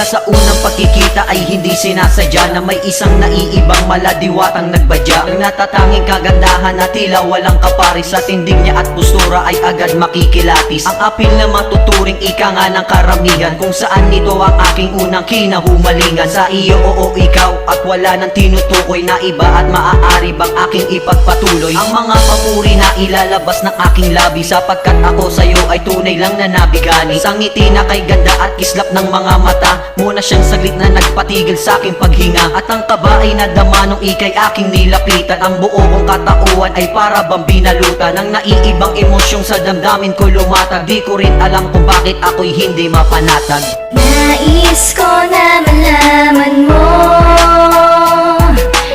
Simula sa unang pagkikita ay hindi sinasadya na may isang naiibang maladiwatang nagbadya. Ang natatanging kagandahan na tila walang kaparis, sa tindig niya at postura ay agad makikilatis. Ang apil na matuturing ika nga ng karamihan, kung saan nito ang aking unang kinahumalingan. Sa iyo oo ikaw at wala nang tinutukoy na iba, at maaari bang aking ipagpatuloy ang mga papuri na ilalabas ng aking labi, sapagkat ako sa'yo ay tunay lang na nabigani. Sa ngiti na kay ganda at kislap ng mga mata, muna siyang saglit na nagpatigil sa aking paghinga. At ang kaba ay nadama nung ikay aking nilapitan. Ang buo kong katauhan ay para bang binalutan ng naiibang emosyong sa damdamin ko lumatag. Di ko rin alam kung bakit ako'y hindi mapanatag. Nais ko na malaman mo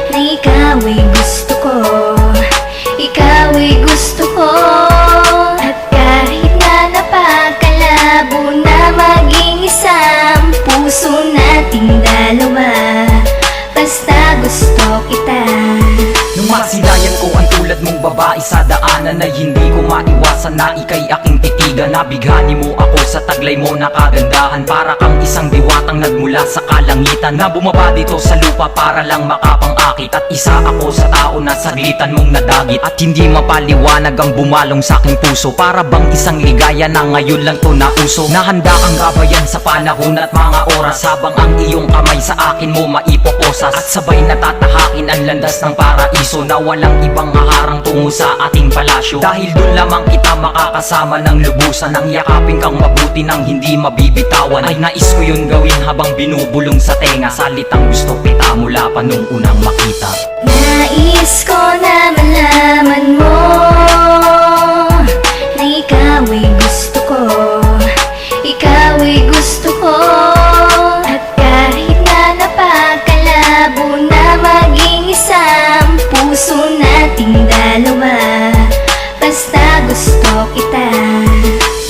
na ikaw ay gusto ko, ikaw ay gusto ko. At kahit na napakalabo na maging isang puso nating dalawa, basta gusto kita. Nung masilayan ko ang tulad mong babae sa daanan, ay hindi ko maiwasan na ikay aking titigan. Nabighani mo ako sa taglay mo na kagandahan, para kang isang diwatang nagmula sa kalangitan, na bumaba dito sa lupa para lang makapangakit. At isa ako sa tao na saglitan mong nadagit, at hindi mapaliwanag ang bumalong sa aking puso. Para bang isang ligaya na ngayon lang to nauso, na handa kang gabayan sa panahon at mga oras, habang ang iyong kamay sa akin mo maipoposas. At sabay natatahakin ang landas ng paraiso, na walang ibang haharang tungo sa ating palasyo. Dahil dun lamang kita makakasama ng lubusan, ang yakapin kang mabuti nang hindi mabibitawan. Ay nais ko yun gawin habang binubulong sa tenga, salitang gusto kita mula pa nung unang makita. Nais ko na malaman mo na ikaw ay gusto ko, ikaw ay gusto ko. At kahit na napakalabo na maging isang puso nating dalawa, basta gusto kita.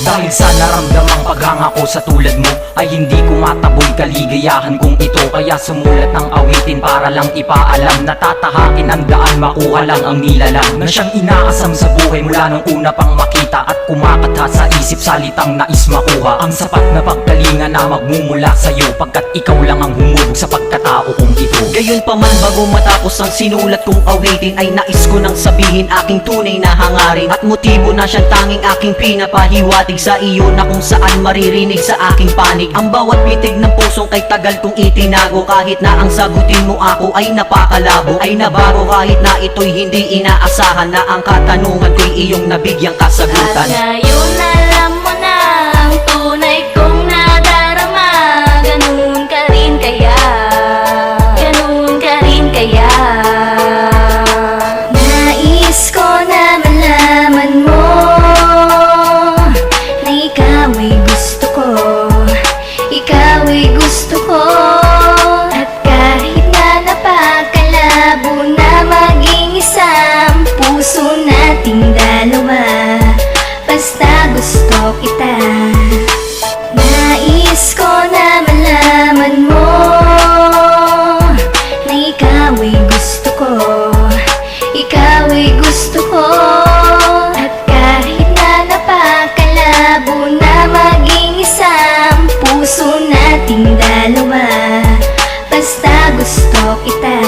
Dahil sa naramdamang paghanga ko sa tulad mo, ay hindi ko mataboy kaligayahan kong ito. Kaya sumulat ng awitin para lang ipaalam, na tatahakin ang daan, makuha lang ang nilalang, na siyang inaasam sa buhay mula nung una pang makita. At kumakatha sa isip salitang nais makuha, ang sapat na pagkalinga na magmumula sa'yo, pagkat ikaw lang ang humubog sa pagkatao kong ito. Gayon pa man, bago matapos ang sinulat kong awitin, ay nais ko nang sabihin aking tunay na hangarin, at motibo na siyang tanging aking pinapahiwatig sa iyo, na kung saan maririnig sa aking panig ang bawat pitig ng pusong kay tagal kong itinago. Kahit na ang sagutin mo ako ay napakalabo, ay nabago kahit na ito'y hindi inaasahan, na ang katanungan ko'y iyong nabigyang kasagutan. At ngayon alam mo na ang tunay kong nadarama, ganun ka rin kaya, ganun ka rin kaya. Nais ko na malaman mo na ikaw ay gusto ko, ikaw ay gusto ko. At kahit na napakalabo na maging isang puso nating dalawa, basta gusto kita. Nais ko na malaman mo na ikaw ay gusto ko, ikaw ay gusto ko. At kahit na napakalabo na maging isang puso nating dalawa, basta gusto kita.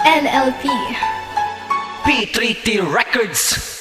NLP P3T Records.